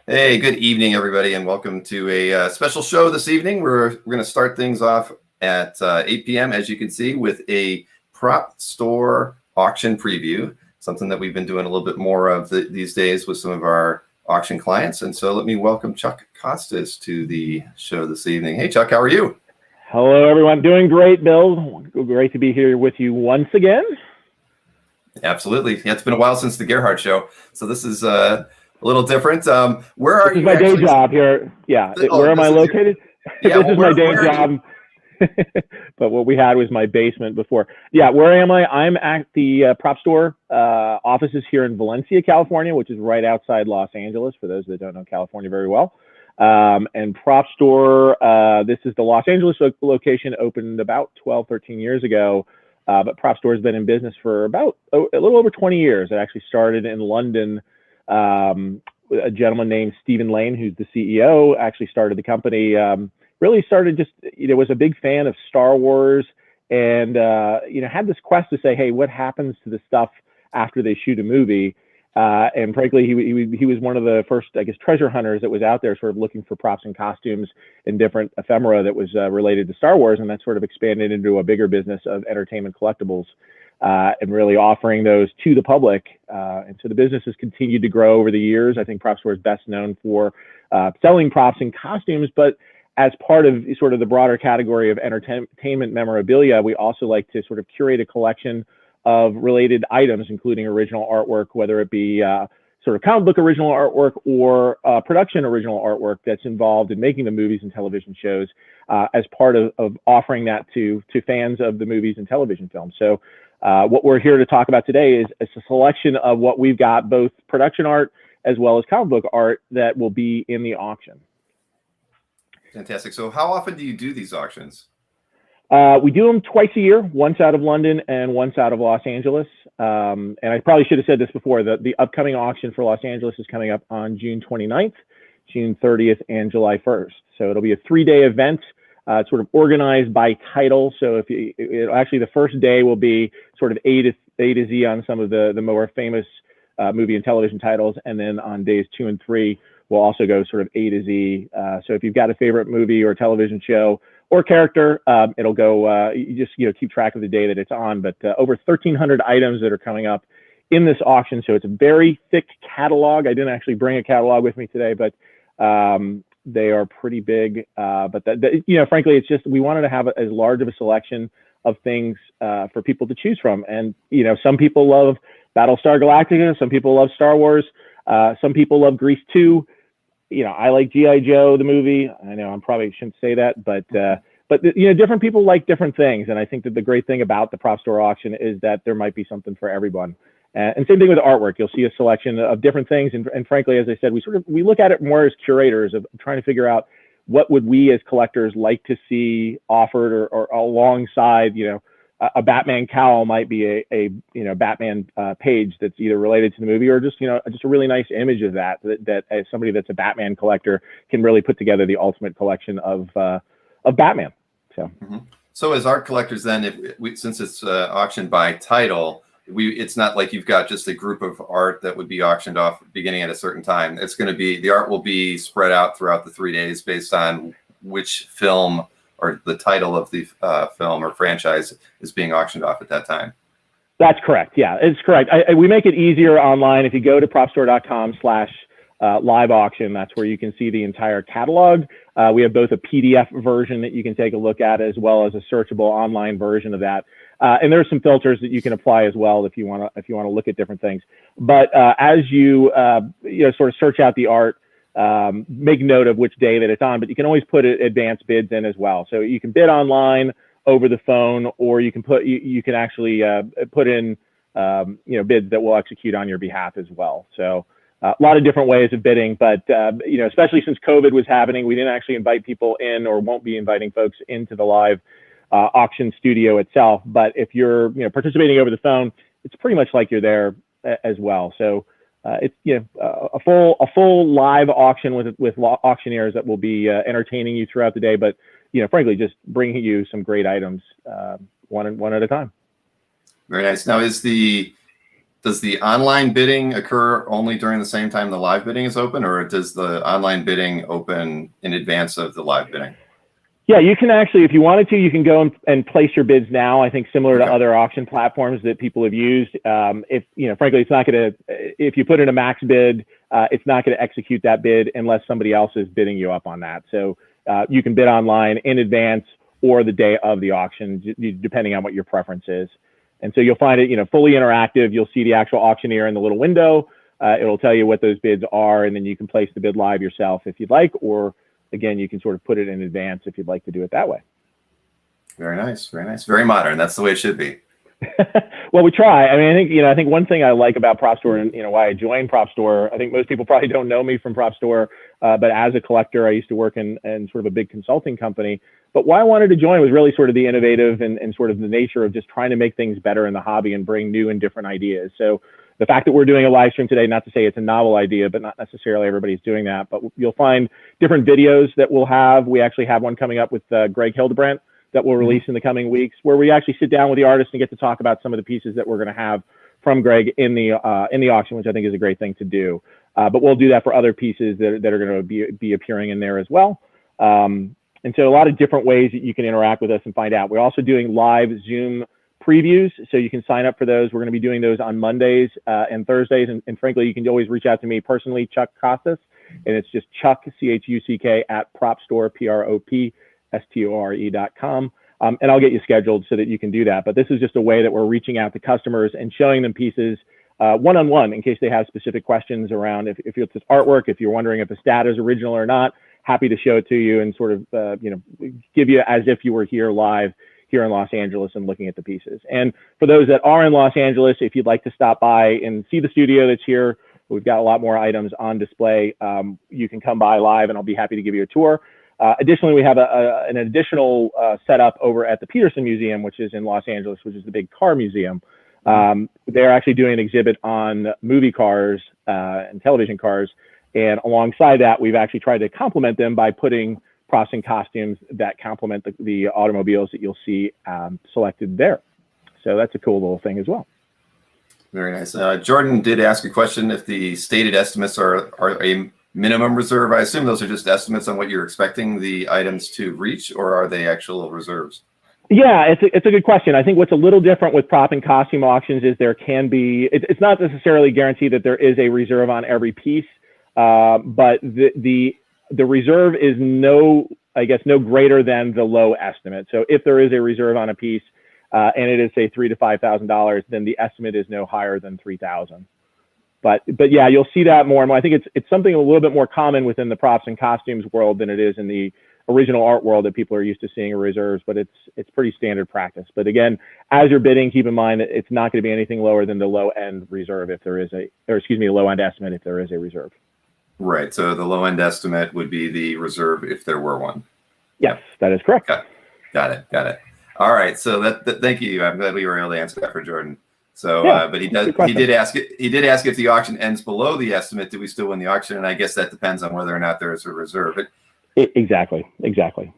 Hey, good evening, everybody, and welcome to a special show this evening. We're going to start things off at 8 p.m., as you can see, with a prop store auction preview, something that we've been doing a little bit more of these days with some of our auction clients. And so let me welcome Chuck Costas to the show this evening. Hey, Chuck, how are you? Hello, everyone. Doing great, Bill. Great to be here with you once again. Absolutely. Yeah, it's been a while since the Gerhardt show, so this is a little different. Where are you? This is you my actually? day job here. Yeah. Where am I located? Yeah, this is my day job. But what we had was my basement before. Yeah, where am I? I'm at the prop store offices here in Valencia, California, which is right outside Los Angeles, for those that don't know California very well. And prop store, this is the Los Angeles location, opened about 12, 13 years ago. But prop store has been in business for about a little over 20 years. It actually started in London. A gentleman named Stephen Lane, who's the CEO, actually started the company. Really started just, was a big fan of Star Wars and, had this quest to say, hey, what happens to the stuff after they shoot a movie? And frankly, he was one of the first, I guess, treasure hunters that was out there sort of looking for props and costumes and different ephemera that was related to Star Wars. And that sort of expanded into a bigger business of entertainment collectibles and really offering those to the public. And so the business has continued to grow over the years. I think Prop Store is best known for selling props and costumes, but as part of sort of the broader category of entertainment memorabilia, we also like to sort of curate a collection of related items, including original artwork, whether it be sort of comic book original artwork or production original artwork that's involved in making the movies and television shows as part of offering that to fans of the movies and television films. So what we're here to talk about today is a selection of what we've got, both production art as well as comic book art that will be in the auction. Fantastic. So how often do you do these auctions? We do them twice a year, once out of London and once out of Los Angeles. And I probably should have said this before, the upcoming auction for Los Angeles is coming up on June 29th, June 30th, and July 1st. So it'll be a 3-day event. It's sort of organized by title. So actually the first day will be sort of A to Z on some of the more famous movie and television titles. And then on days 2 and 3, we'll also go sort of A to Z. So if you've got a favorite movie or television show or character, it'll go, you just keep track of the day that it's on. But over 1,300 items that are coming up in this auction. So it's a very thick catalog. I didn't actually bring a catalog with me today, but they are pretty big. But frankly, it's just, we wanted to have as large of a selection of things for people to choose from. And, some people love Battlestar Galactica. Some people love Star Wars. Some people love Grease 2. I like G.I. Joe, the movie. I know I probably shouldn't say that, but different people like different things. And I think that the great thing about the prop store auction is that there might be something for everyone. And same thing with artwork. You'll see a selection of different things. And frankly, as I said, we look at it more as curators of trying to figure out what would we as collectors like to see offered or alongside, a Batman cowl might be a Batman page that's either related to the movie or just a really nice image of that as somebody that's a Batman collector can really put together the ultimate collection of Batman. So, So as art collectors, then, since it's auctioned by title, it's not like you've got just a group of art that would be auctioned off beginning at a certain time. It's going to be, the art will be spread out throughout the 3 days based on which film or the title of the film or franchise is being auctioned off at that time. That's correct. Yeah, it's correct. We make it easier online. If you go to propstore.com/live auction, that's where you can see the entire catalog. We have both a PDF version that you can take a look at as well as a searchable online version of that. And there's some filters that you can apply as well if you want to look at different things. But as you sort of search out the art, make note of which day that it's on, but you can always put advanced bids in as well. So you can bid online, over the phone, or you can actually put in bids that will execute on your behalf as well. So a lot of different ways of bidding, but especially since COVID was happening, we didn't actually invite people in, or won't be inviting folks into the live auction studio itself. But if you're participating over the phone, it's pretty much like you're there as well. So it's a full live auction with auctioneers that will be entertaining you throughout the day, but frankly, just bringing you some great items one at a time. Very nice. Now, is the does the online bidding occur only during the same time the live bidding is open, or does the online bidding open in advance of the live bidding? Yeah, you can actually, if you wanted to, you can go and place your bids now. I think similar to other auction platforms that people have used. If frankly, it's not going to. If you put in a max bid, it's not going to execute that bid unless somebody else is bidding you up on that. So you can bid online in advance or the day of the auction, depending on what your preference is. And so you'll find it, fully interactive. You'll see the actual auctioneer in the little window. It'll tell you what those bids are, and then you can place the bid live yourself if you'd like, or again, you can sort of put it in advance if you'd like to do it that way. Very nice, very nice, very modern. That's the way it should be. Well, we try. I mean, I think one thing I like about Prop Store, and why I joined Prop Store, I think most people probably don't know me from Prop Store, but as a collector, I used to work in sort of a big consulting company. But why I wanted to join was really sort of the innovative and sort of the nature of just trying to make things better in the hobby and bring new and different ideas. So the fact that we're doing a live stream today, not to say it's a novel idea, but not necessarily everybody's doing that, but you'll find different videos that we'll have. We actually have one coming up with Greg Hildebrandt that we'll release in the coming weeks, where we actually sit down with the artist and get to talk about some of the pieces that we're going to have from Greg in the auction, which I think is a great thing to do. But we'll do that for other pieces that are going to be appearing in there as well. And so a lot of different ways that you can interact with us and find out. We're also doing live Zoom previews, so you can sign up for those. We're going to be doing those on Mondays and Thursdays. And frankly, you can always reach out to me personally, Chuck Costas, and it's just Chuck, CHUCK, at PropStore, PROPSTORE.com. And I'll get you scheduled so that you can do that. But this is just a way that we're reaching out to customers and showing them pieces one-on-one in case they have specific questions around if it's artwork, if you're wondering if a stat is original or not. Happy to show it to you and sort of give you as if you were here live here in Los Angeles and looking at the pieces. And for those that are in Los Angeles, if you'd like to stop by and see the studio that's here, we've got a lot more items on display. You can come by live and I'll be happy to give you a tour. Additionally, we have an additional setup over at the Peterson Museum, which is in Los Angeles, which is the big car museum. They're actually doing an exhibit on movie cars and television cars. And alongside that, we've actually tried to complement them by putting props and costumes that complement the automobiles that you'll see selected there. So that's a cool little thing as well. Very nice. Jordan did ask a question if the stated estimates are a minimum reserve. I assume those are just estimates on what you're expecting the items to reach, or are they actual reserves? Yeah, it's a good question. I think what's a little different with prop and costume auctions is there can be, it's not necessarily guaranteed that there is a reserve on every piece. But the reserve is no greater than the low estimate. So if there is a reserve on a piece and it is say $3,000 to $5,000, then the estimate is no higher than $3,000. But yeah, you'll see that more and more. I think it's something a little bit more common within the props and costumes world than it is in the original art world that people are used to seeing reserves, but it's pretty standard practice. But again, as you're bidding, keep in mind that it's not going to be anything lower than the low end reserve if there is low end estimate if there is a reserve. Right. So the low end estimate would be the reserve if there were one. Yes, that is correct. Got it. All right. So thank you. I'm glad we were able to answer that for Jordan. So, yeah, but he did ask if the auction ends below the estimate, do we still win the auction? And I guess that depends on whether or not there is a reserve. Exactly.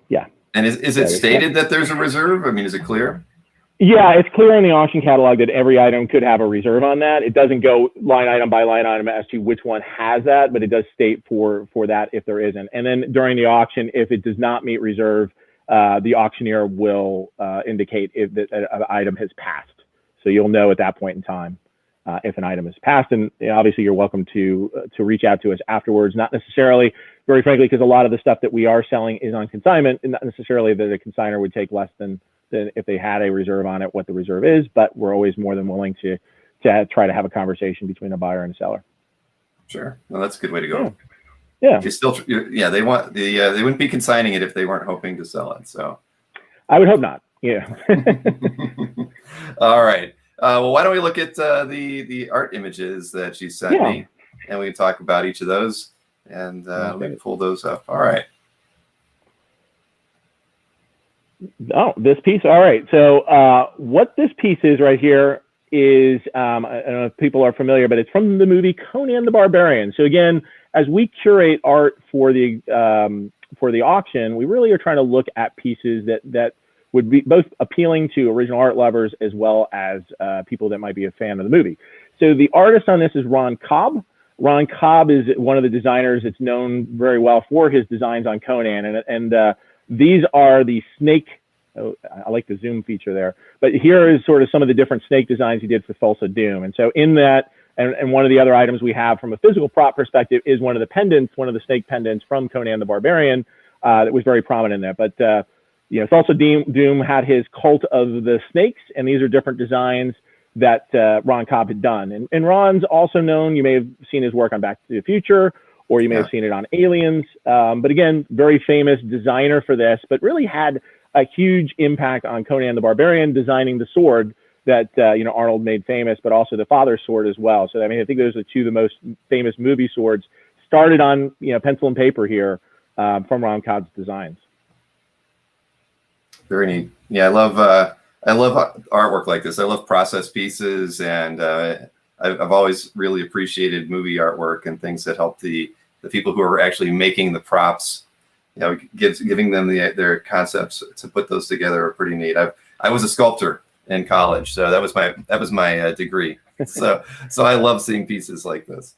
Yeah. And is it stated that there's a reserve? I mean, is it clear? Yeah, it's clear in the auction catalog that every item could have a reserve on that. It doesn't go line item by line item as to which one has that, but it does state for that if there isn't. And then during the auction, if it does not meet reserve, the auctioneer will indicate if an item has passed. So you'll know at that point in time if an item has passed. And obviously, you're welcome to reach out to us afterwards. Not necessarily, very frankly, because a lot of the stuff that we are selling is on consignment, and not necessarily that a consignor would take less than if they had a reserve on it, what the reserve is, but we're always more than willing to try to have a conversation between a buyer and a seller. Sure. Well, that's a good way to go. Yeah. They wouldn't be consigning it if they weren't hoping to sell it. So I would hope not. Yeah. All right. Well, why don't we look at the art images that you sent me, and we can talk about each of those, and let me pull those up. All right. Oh, this piece. All right. So what this piece is right here is, I don't know if people are familiar, but it's from the movie Conan the Barbarian. So again, as we curate art for the auction, we really are trying to look at pieces that would be both appealing to original art lovers as well as people that might be a fan of the movie. So the artist on this is Ron Cobb. Ron Cobb is one of the designers that's known very well for his designs on Conan. And these are the snake, oh, I like the zoom feature there, but here is sort of some of the different snake designs he did for Thulsa Doom. And so in that, and one of the other items we have from a physical prop perspective is one of the pendants, one of the snake pendants from Conan the Barbarian that was very prominent in there. But Thulsa Doom had his cult of the snakes, and these are different designs that Ron Cobb had done. And Ron's also known, you may have seen his work on Back to the Future, or you may have seen it on Aliens. But again, very famous designer for this, but really had a huge impact on Conan the Barbarian, designing the sword that Arnold made famous, but also the father's sword as well. So I mean, I think those are two of the most famous movie swords. Started on pencil and paper here from Ron Cobb's designs. Very neat. Yeah, I love artwork like this. I love process pieces, and I've always really appreciated movie artwork and things that help the people who are actually making the props. Giving them their concepts to put those together are pretty neat. I was a sculptor in college, so that was my degree. So I love seeing pieces like this.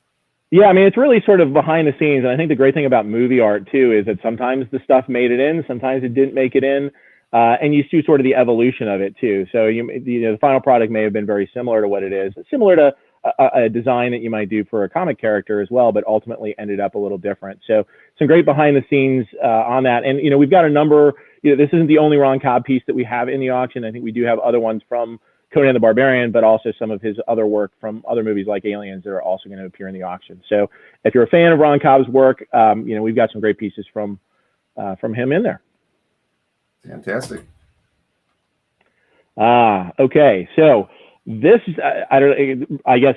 Yeah, I mean, it's really sort of behind the scenes, and I think the great thing about movie art too is that sometimes the stuff made it in, sometimes it didn't make it in. And you see sort of the evolution of it too. So the final product may have been very similar to what it is, similar to a design that you might do for a comic character as well, but ultimately ended up a little different. So some great behind the scenes on that. And we've got a number. This isn't the only Ron Cobb piece that we have in the auction. I think we do have other ones from Conan the Barbarian, but also some of his other work from other movies like Aliens that are also going to appear in the auction. So if you're a fan of Ron Cobb's work, we've got some great pieces from him in there. Fantastic. Okay. So this, I guess,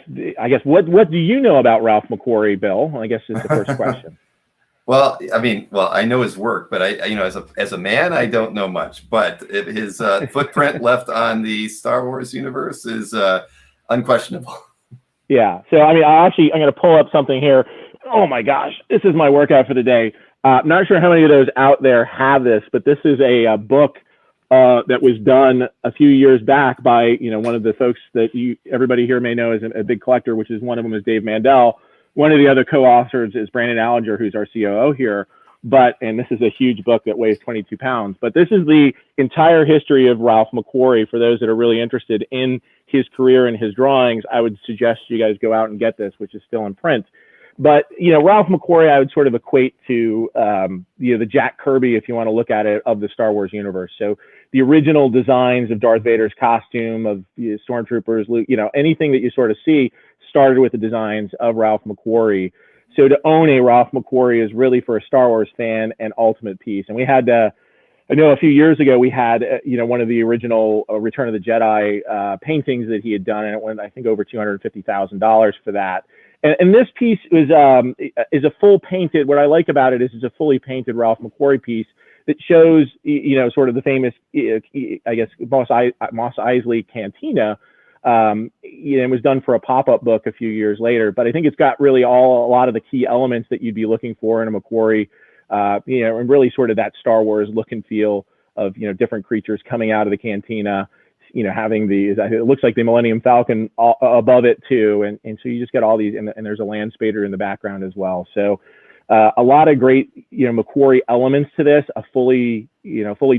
what do you know about Roth Mcquarrie, Bill? I guess is the first question. Well, I know his work, but as a man, I don't know much. But his footprint left on the Star Wars universe is unquestionable. Yeah. So I'm going to pull up something here. Oh my gosh, this is my workout for the day. Not sure how many of those out there have this, but this is a book that was done a few years back by one of the folks that everybody here may know as a big collector, which is one of them is Dave Mandel. One of the other co-authors is Brandon Allinger, who's our COO here. And this is a huge book that weighs 22 pounds. But this is the entire history of Ralph McQuarrie. For those that are really interested in his career and his drawings, I would suggest you guys go out and get this, which is still in print. But, Ralph McQuarrie, I would sort of equate to, the Jack Kirby, if you want to look at it, of the Star Wars universe. So the original designs of Darth Vader's costume, of stormtroopers, Luke, anything that you sort of see started with the designs of Ralph McQuarrie. So to own a Ralph McQuarrie is really, for a Star Wars fan, an ultimate piece. And we had, I know a few years ago, we had, one of the original Return of the Jedi paintings that he had done, and it went, I think, over $250,000 for that. And this piece is a full painted. What I like about it is it's a fully painted Ralph McQuarrie piece that shows, sort of the famous, I guess, Mos Eisley Cantina. It was done for a pop-up book a few years later, but I think it's got really a lot of the key elements that you'd be looking for in a McQuarrie, and really sort of that Star Wars look and feel of, different creatures coming out of the cantina. Having it looks like the Millennium Falcon above it too. And so you just get all these, and there's a land spader in the background as well. So a lot of great, McQuarrie elements to this, a fully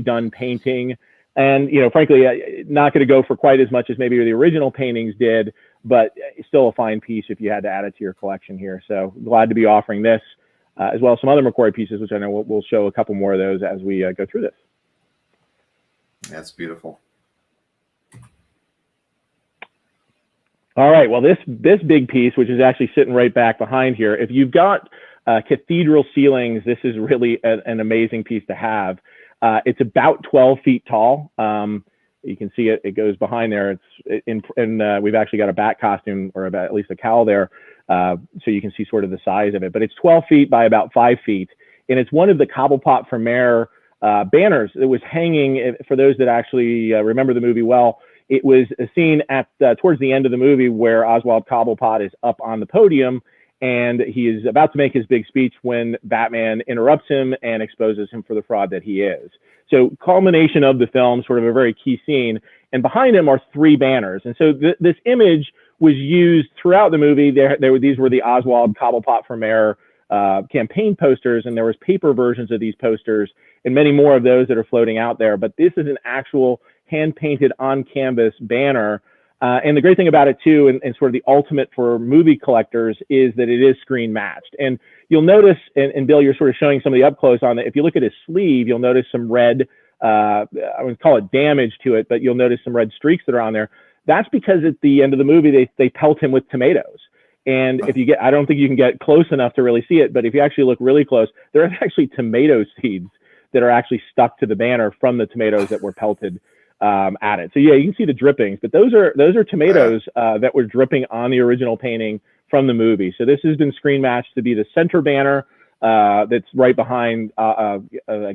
done painting. And, frankly, not going to go for quite as much as maybe the original paintings did, but still a fine piece if you had to add it to your collection here. So glad to be offering this, as well as some other McQuarrie pieces, which I know we'll show a couple more of those as we go through this. That's beautiful. All right. Well, this big piece, which is actually sitting right back behind here, if you've got cathedral ceilings, this is really an amazing piece to have. It's about 12 feet tall. You can see it goes behind there. It's we've actually got a bat costume, or at least a cowl there, so you can see sort of the size of it. But it's 12 feet by about 5 feet, and it's one of the Cobblepot for Mayor banners that was hanging. For those that actually remember the movie well, it was a scene at towards the end of the movie where Oswald Cobblepot is up on the podium, and he is about to make his big speech when Batman interrupts him and exposes him for the fraud that he is. So culmination of the film, sort of a very key scene, and behind him are three banners. And so this image was used throughout the movie. These were the Oswald Cobblepot for Mayor campaign posters, and there was paper versions of these posters and many more of those that are floating out there. But this is an actual hand-painted on canvas banner. And the great thing about it too, and sort of the ultimate for movie collectors, is that it is screen matched. And you'll notice, and Bill, you're sort of showing some of the up close on it. If you look at his sleeve, you'll notice some red, I would call it damage to it, but you'll notice some red streaks that are on there. That's because at the end of the movie, they pelt him with tomatoes. And if you get, I don't think you can get close enough to really see it, but if you actually look really close, there are actually tomato seeds that are actually stuck to the banner from the tomatoes that were pelted at it. So yeah, you can see the drippings, but those are tomatoes that were dripping on the original painting from the movie. So this has been screen matched to be the center banner that's right behind, I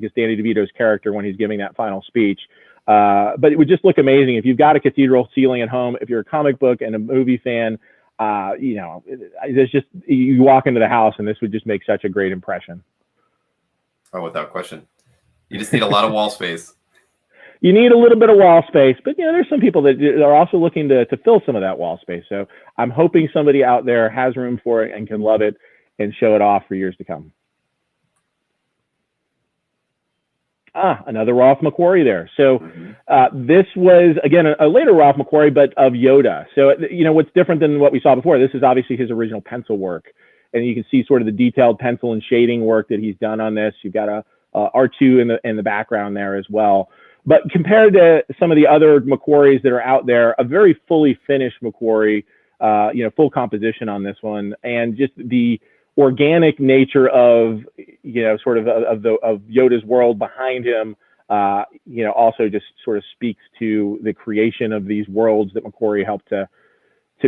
guess, Danny DeVito's character when he's giving that final speech. But it would just look amazing if you've got a cathedral ceiling at home. If you're a comic book and a movie fan, you know, there's just, you walk into the house and this would just make such a great impression. Oh, without question. You just need a lot of wall space. You need a little bit of wall space, but you know, there's some people that are also looking to fill some of that wall space. So I'm hoping somebody out there has room for it and can love it and show it off for years to come. Another Roth Mcquarrie there. So this was, again, a later Roth Mcquarrie, but of Yoda. So, you know, what's different than what we saw before, this is obviously his original pencil work. And you can see sort of the detailed pencil and shading work that he's done on this. You've got a R2 in the background there as well. But compared to some of the other Mcquarries that are out there, a very fully finished Mcquarrie, you know, full composition on this one, and just the organic nature of, you know, sort of Yoda's world behind him, you know, also just sort of speaks to the creation of these worlds that Mcquarrie helped to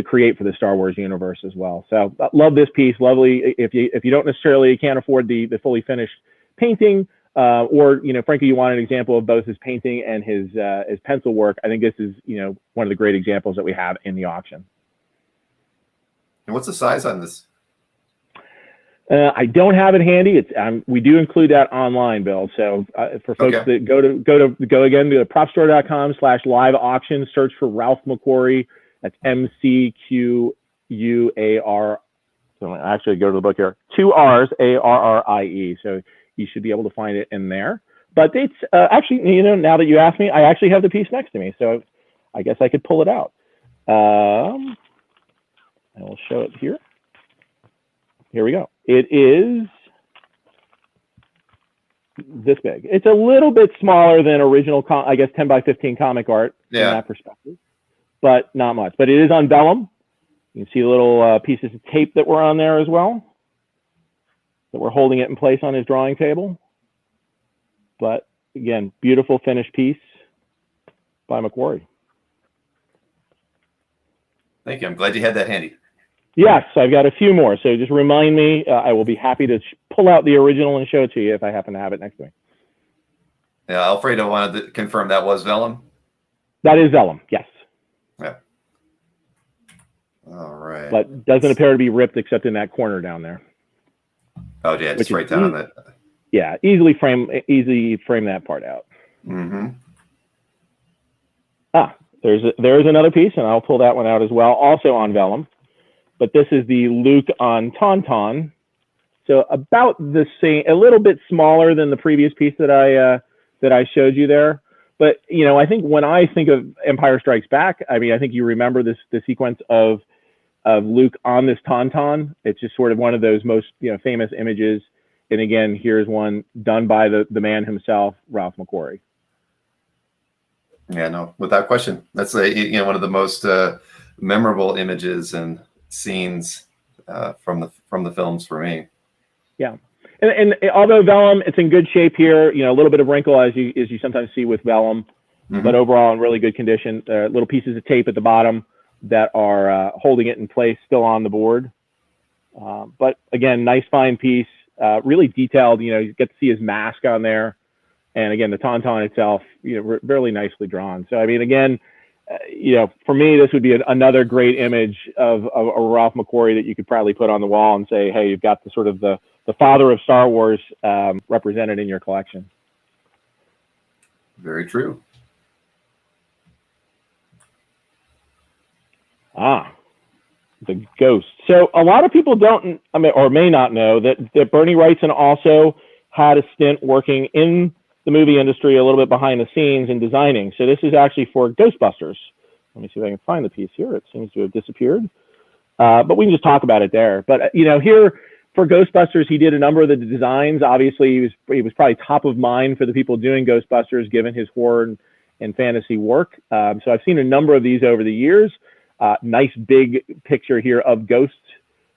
create for the Star Wars universe as well. So love this piece. Lovely. If you don't necessarily can't afford the fully finished painting, or, you know, frankly, you want an example of both his painting and his pencil work, I think this is, you know, one of the great examples that we have in the auction. And what's the size on this? I don't have it handy. It's we do include that online, Bill. So for folks that go again to propstore.com/live auction, search for Ralph Mcquarrie. That's MCQUAR. So actually go to the book here. 2 R's, ARRIE. So you should be able to find it in there. But it's actually, you know, now that you asked me, I actually have the piece next to me. So I guess I could pull it out. I will show it here. Here we go. It is this big. It's a little bit smaller than original, I guess, 10 by 15 comic art in that perspective, but not much. But it is on vellum. You can see the little pieces of tape that were on there as well, that we're holding it in place on his drawing table. But again, beautiful finished piece by Mcquarrie. Thank you. I'm glad you had that handy. Yes, I've got a few more. So just remind me. I will be happy to pull out the original and show it to you if I happen to have it next to me. Yeah, Alfredo wanted to confirm that was vellum. That is vellum, yes. Yeah. All right. But doesn't appear to be ripped except in that corner down there. Oh yeah, just right down on that. Yeah, easily frame that part out. Mm-hmm. There's another piece, and I'll pull that one out as well, also on vellum. But this is the Luke on Taunton. So about the same, a little bit smaller than the previous piece that I showed you there. But you know, I think when I think of Empire Strikes Back, I mean, I think you remember the sequence of Luke on this Taunton. It's just sort of one of those most, you know, famous images. And again, here's one done by the man himself, Ralph Mcquarrie. Yeah, no, without question. That's one of the most memorable images and scenes from the films for me. Yeah, and although vellum, it's in good shape here. You know, a little bit of wrinkle as you sometimes see with vellum, but overall in really good condition. Little pieces of tape at the bottom that are holding it in place, still on the board. But again, nice fine piece, really detailed. You know, you get to see his mask on there, and again, the Taunton itself, you know, really nicely drawn. So I mean, again, you know, for me, this would be another great image of a Ralph Mcquarrie that you could probably put on the wall and say, hey, you've got the sort of the father of Star Wars represented in your collection. Very true. The Ghost. So a lot of people don't, I mean, or may not know that Bernie Wrightson also had a stint working in the movie industry a little bit behind the scenes and designing. So this is actually for Ghostbusters. Let me see if I can find the piece here. It seems to have disappeared, but we can just talk about it there. But here for Ghostbusters, he did a number of the designs. Obviously, he was probably top of mind for the people doing Ghostbusters, given his horror and fantasy work. So I've seen a number of these over the years. Nice big picture here of ghosts,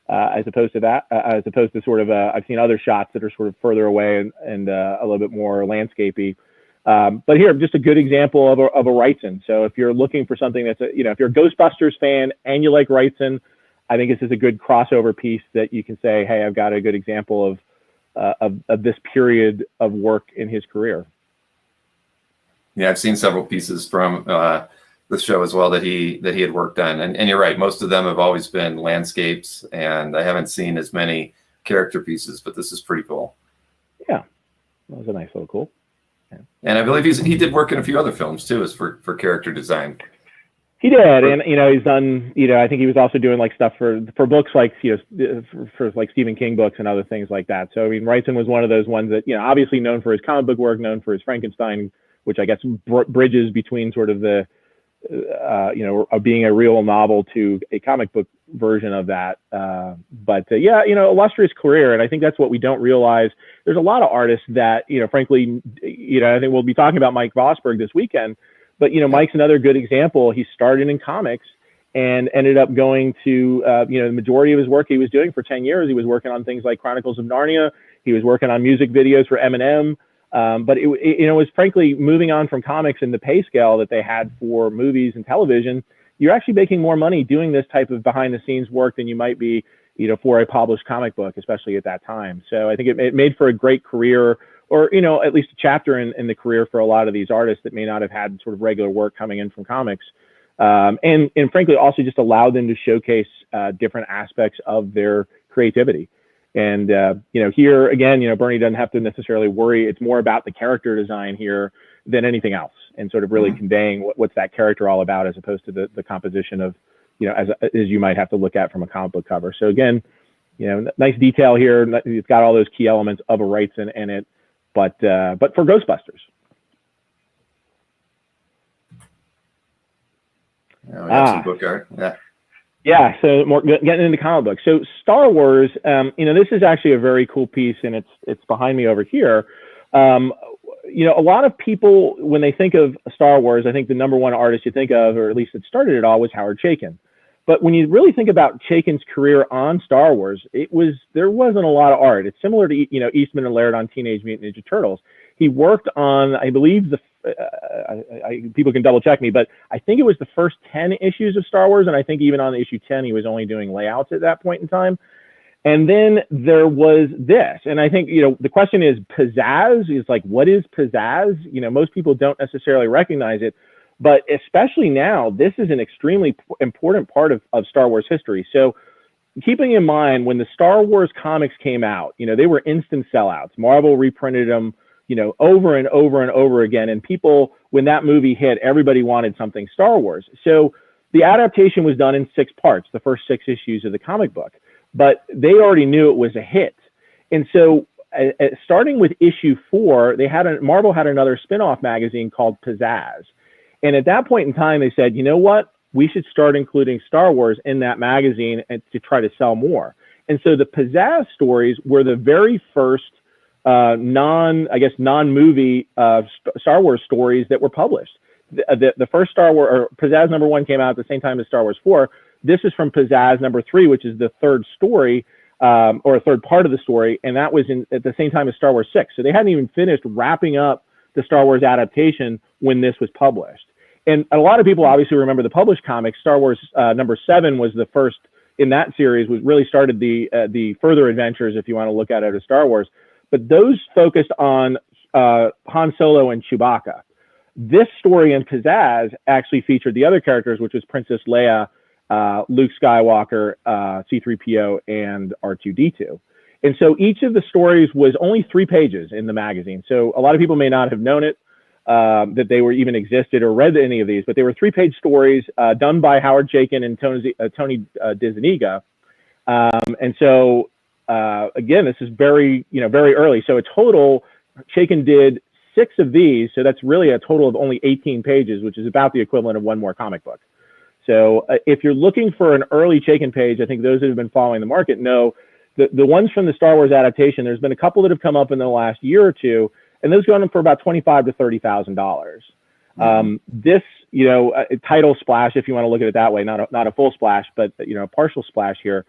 as opposed to sort of I've seen other shots that are sort of further away and a little bit more landscapey. But here, just a good example of a Wrightson. So if you're looking for something that's if you're a Ghostbusters fan and you like Wrightson, I think this is a good crossover piece that you can say, hey, I've got a good example of this period of work in his career. Yeah, I've seen several pieces from the show as well that he had worked on, and you're right, most of them have always been landscapes, and I haven't seen as many character pieces, but this is pretty cool. Yeah, that was a nice little cool. Yeah. And I believe he did work in a few other films too, as for character design. He did, and he's done. I think he was also doing like stuff for books like for like Stephen King books and other things like that. So I mean, Wrightson was one of those ones that obviously known for his comic book work, known for his Frankenstein, which I guess bridges between sort of the of being a real novel to a comic book version of that. But illustrious career, and I think that's what we don't realize. There's a lot of artists that frankly, I think we'll be talking about Mike Vosberg this weekend. But Mike's another good example. He started in comics and ended up going to the majority of his work he was doing for 10 years. He was working on things like Chronicles of Narnia. He was working on music videos for Eminem. But it was frankly moving on from comics and the pay scale that they had for movies and television. You're actually making more money doing this type of behind the scenes work than you might be, for a published comic book, especially at that time. So I think it made for a great career, or, at least a chapter in the career for a lot of these artists that may not have had sort of regular work coming in from comics. And frankly, also just allowed them to showcase different aspects of their creativity. And, here again, Bernie doesn't have to necessarily worry. It's more about the character design here than anything else, and sort of really conveying what's that character all about, as opposed to the composition of, as you might have to look at from a comic book cover. So again, nice detail here. It's got all those key elements of a Wrightson in it, but for Ghostbusters. Yeah, we have some book art. Yeah. Yeah, so more getting into comic books. So Star Wars, this is actually a very cool piece, and it's behind me over here. A lot of people, when they think of Star Wars, I think the number one artist you think of, or at least it started it all, was Howard Chaykin. But when you really think about Chaykin's career on Star Wars, there wasn't a lot of art. It's similar to Eastman and Laird on Teenage Mutant Ninja Turtles. He worked on, I believe, people can double check me, but I think it was the first 10 issues of Star Wars, and I think even on issue 10, he was only doing layouts at that point in time. And then there was this, and I think the question is pizzazz. Is like, what is pizzazz? Most people don't necessarily recognize it. But especially now, this is an extremely important part of Star Wars history. So keeping in mind, when the Star Wars comics came out, they were instant sellouts. Marvel reprinted them, over and over and over again. And people, when that movie hit, everybody wanted something Star Wars. So the adaptation was done in 6 parts, the first 6 issues of the comic book. But they already knew it was a hit. And so starting with issue 4, Marvel had another spin-off magazine called Pizzazz. And at that point in time, they said, you know what? We should start including Star Wars in that magazine and to try to sell more. And so the Pizzazz stories were the very first non-movie Star Wars stories that were published. The first Star Wars, or Pizzazz number 1 came out at the same time as Star Wars 4. This is from Pizzazz number 3, which is the third story, or a third part of the story. And that was at the same time as Star Wars 6. So they hadn't even finished wrapping up the Star Wars adaptation when this was published. And a lot of people obviously remember the published comics. Star Wars number 7 was the first in that series, was really started the further adventures, if you want to look at it, as Star Wars. But those focused on Han Solo and Chewbacca. This story in Pizzazz actually featured the other characters, which was Princess Leia, Luke Skywalker, C-3PO, and R2-D2. And so each of the stories was only 3 pages in the magazine. So a lot of people may not have known it. that they were even existed or read any of these, but they were 3-page stories done by Howard Chaykin and Tony DeZuniga. And so, again, this is very, very early. So a total, Chaykin did 6 of these. So that's really a total of only 18 pages, which is about the equivalent of one more comic book. So if you're looking for an early Chaykin page, I think those that have been following the market know the ones from the Star Wars adaptation, there's been a couple that have come up in the last year or two, and those go on for about $25,000 to $30,000. This, a title splash, if you want to look at it that way, not a full splash, but a partial splash here.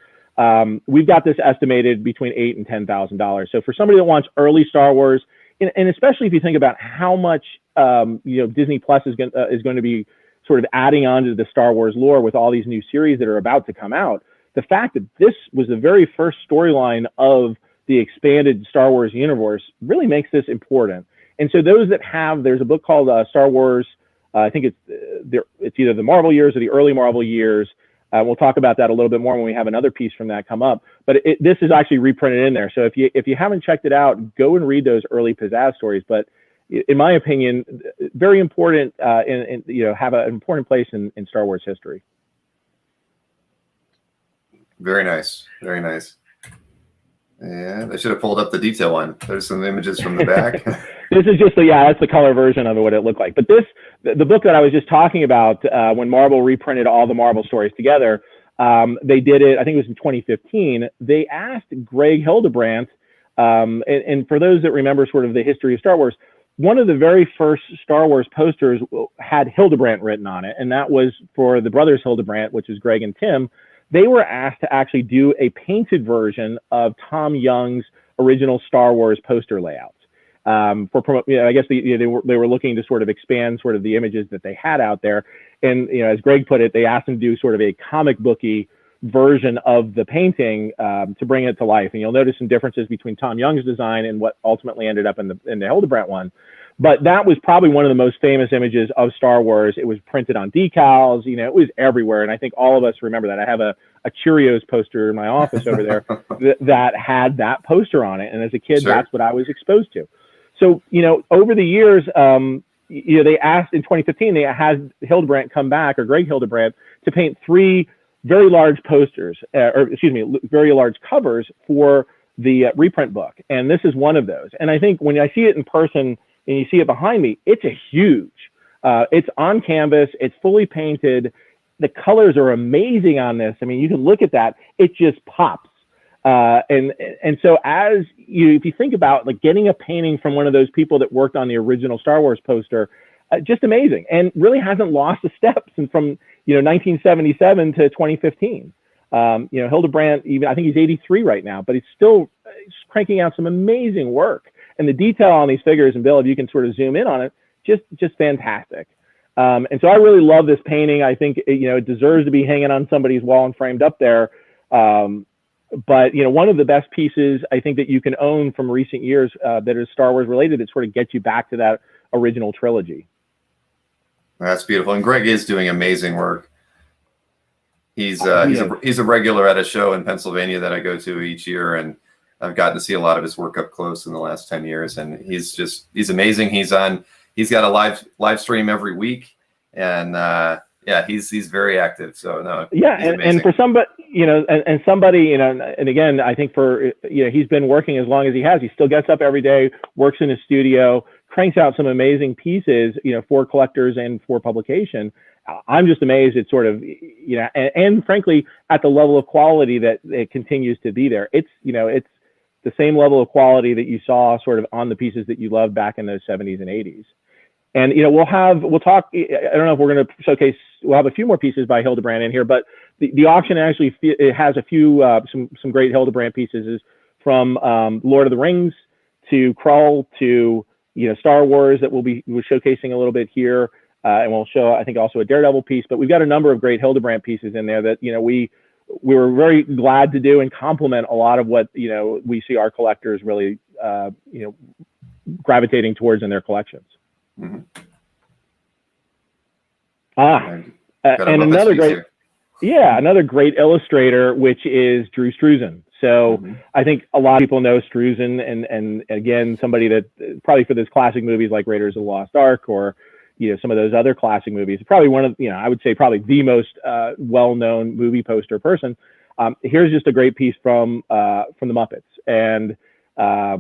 We've got this estimated between $8,000 and $10,000. So for somebody that wants early Star Wars, and especially if you think about how much Disney Plus is going to be sort of adding on to the Star Wars lore with all these new series that are about to come out, the fact that this was the very first storyline of the expanded Star Wars universe really makes this important. And so those that have, there's a book called Star Wars, I think it's either the Marvel years or the early Marvel years. We'll talk about that a little bit more when we have another piece from that come up. But this is actually reprinted in there. So if you haven't checked it out, go and read those early pizzazz stories. But in my opinion, very important, and have an important place in Star Wars history. Very nice. Very nice. Yeah, I should have pulled up the detail one. There's some images from the back. This is just that's the color version of it, what it looked like. But the book that I was just talking about, when Marvel reprinted all the Marvel stories together, they did it, I think it was in 2015. They asked Greg Hildebrandt, and for those that remember sort of the history of Star Wars, one of the very first Star Wars posters had Hildebrandt written on it, and that was for the brothers Hildebrandt, which is Greg and Tim. They were asked to actually do a painted version of Tom Young's original Star Wars poster layouts. I guess they were looking to sort of expand sort of the images that they had out there. And, as Greg put it, they asked him to do sort of a comic booky version of the painting to bring it to life. And you'll notice some differences between Tom Young's design and what ultimately ended up in the Hildebrandt one. But that was probably one of the most famous images of Star Wars. It was printed on decals, it was everywhere. And I think all of us remember that. I have a Cheerios poster in my office over there that had that poster on it. And as a kid, That's what I was exposed to. So, over the years, they asked in 2015, they had Hildebrandt come back, or Greg Hildebrandt, to paint 3 very large posters, very large covers for the reprint book. And this is one of those. And I think when I see it in person, and you see it behind me, it's a huge, it's on canvas, it's fully painted. The colors are amazing on this. I mean, you can look at that, it just pops. And so if you think about like getting a painting from one of those people that worked on the original Star Wars poster, just amazing, and really hasn't lost a step since from 1977 to 2015. Hildebrandt, even I think he's 83 right now, but he's still cranking out some amazing work. And the detail on these figures, and Bill, if you can sort of zoom in on it, just fantastic. And so I really love this painting. I think it deserves to be hanging on somebody's wall and framed up there. But one of the best pieces I think that you can own from recent years that is Star Wars related that sort of gets you back to that original trilogy. That's beautiful, and Greg is doing amazing work. He's a regular at a show in Pennsylvania that I go to each year, and I've gotten to see a lot of his work up close in the last 10 years, and he's amazing. He's got a live stream every week, and he's very active. So no, and for somebody, and again, I think for he's been working as long as he has. He still gets up every day, works in his studio, cranks out some amazing pieces, for collectors and for publication. I'm just amazed at sort of, and frankly, at the level of quality that it continues to be there. It's the same level of quality that you saw sort of on the pieces that you loved back in those 70s and 80s. And, we'll talk, I don't know if we're going to showcase, we'll have a few more pieces by Hildebrand in here, but the auction actually, it has a few, some great Hildebrandt pieces from Lord of the Rings to Krull to, Star Wars that we're showcasing a little bit here. And we'll show, I think, also a Daredevil piece, but we've got a number of great Hildebrandt pieces in there that, we were very glad to do and complement a lot of what, we see our collectors really, gravitating towards in their collections. Mm-hmm. And another great illustrator, which is Drew Struzan. So Mhm. I think a lot of people know Struzan, and again, somebody that probably for those classic movies like Raiders of the Lost Ark, or some of those other classic movies, probably one of I would say probably the most well-known movie poster person. Here's just a great piece from the Muppets, and I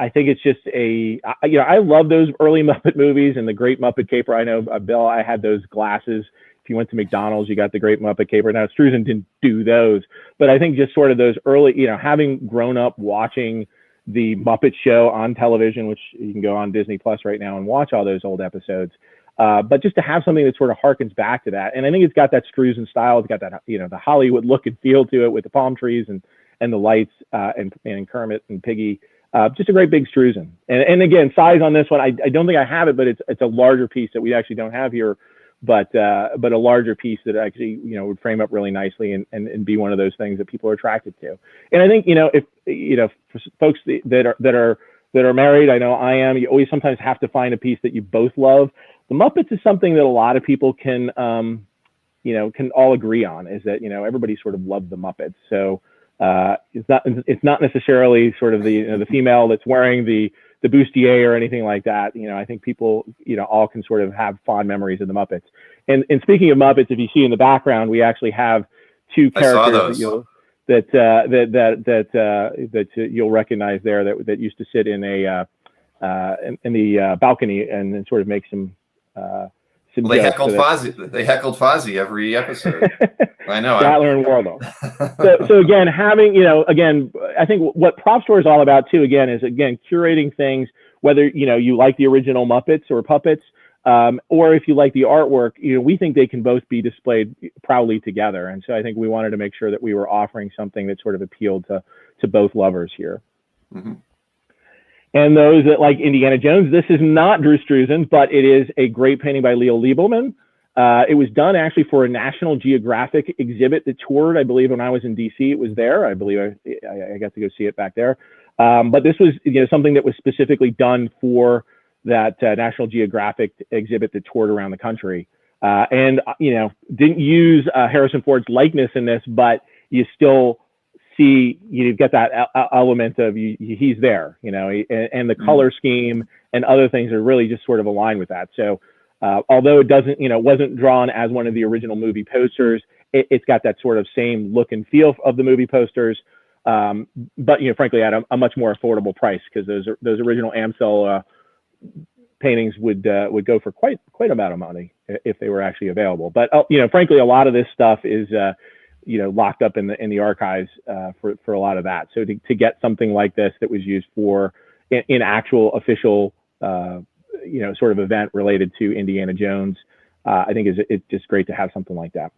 think it's just I love those early Muppet movies and the Great Muppet Caper. I know, Bill, I had those glasses. If you went to McDonald's, you got the Great Muppet Caper. Now, Struzan didn't do those, but I think just sort of those early, having grown up watching the Muppet Show on television, which you can go on Disney Plus right now and watch all those old episodes. But just to have something that sort of harkens back to that. And I think it's got that Struzan style. It's got that, the Hollywood look and feel to it with the palm trees and the lights and Kermit and Piggy. Just a great big Struzan. And again, size on this one, I don't think I have it, but it's a larger piece that we actually don't have here, but a larger piece that actually, would frame up really nicely and be one of those things that people are attracted to. And I think, if, for folks that are married, I know I am, you always sometimes have to find a piece that you both love. The Muppets is something that a lot of people can all agree on, is that, everybody sort of loved the Muppets. So, it's not necessarily sort of the female that's wearing the bustier or anything like that. I think people, all can sort of have fond memories of the Muppets. And speaking of Muppets, if you see in the background, we actually have two characters that you'll recognize there that used to sit in in the balcony and sort of make some Well, they heckled Fozzie. They heckled Fozzie every episode. I know. Statler and Waldorf. So again, having I think what Prop Store is all about too. Again, is curating things. Whether you like the original Muppets or puppets, or if you like the artwork, we think they can both be displayed proudly together. And so I think we wanted to make sure that we were offering something that sort of appealed to both lovers here. Mm-hmm. And those that like Indiana Jones, this is not Drew Struzan, but it is a great painting by Leo Liebelman. It was done actually for a National Geographic exhibit that toured, I believe, when I was in DC. It was there. I believe I got to go see it back there. But this was something that was specifically done for that National Geographic exhibit that toured around the country. And didn't use Harrison Ford's likeness in this, but you still see, you've got that element of he's there, and the color scheme and other things are really just sort of aligned with that. So although it doesn't, wasn't drawn as one of the original movie posters, it's got that sort of same look and feel of the movie posters. But frankly, at a much more affordable price, because those original Amstel paintings would go for quite amount of money if they were actually available. But frankly, a lot of this stuff is locked up in the archives for a lot of that. So to get something like this that was used for in actual official sort of event related to Indiana Jones, I think it's just great to have something like that.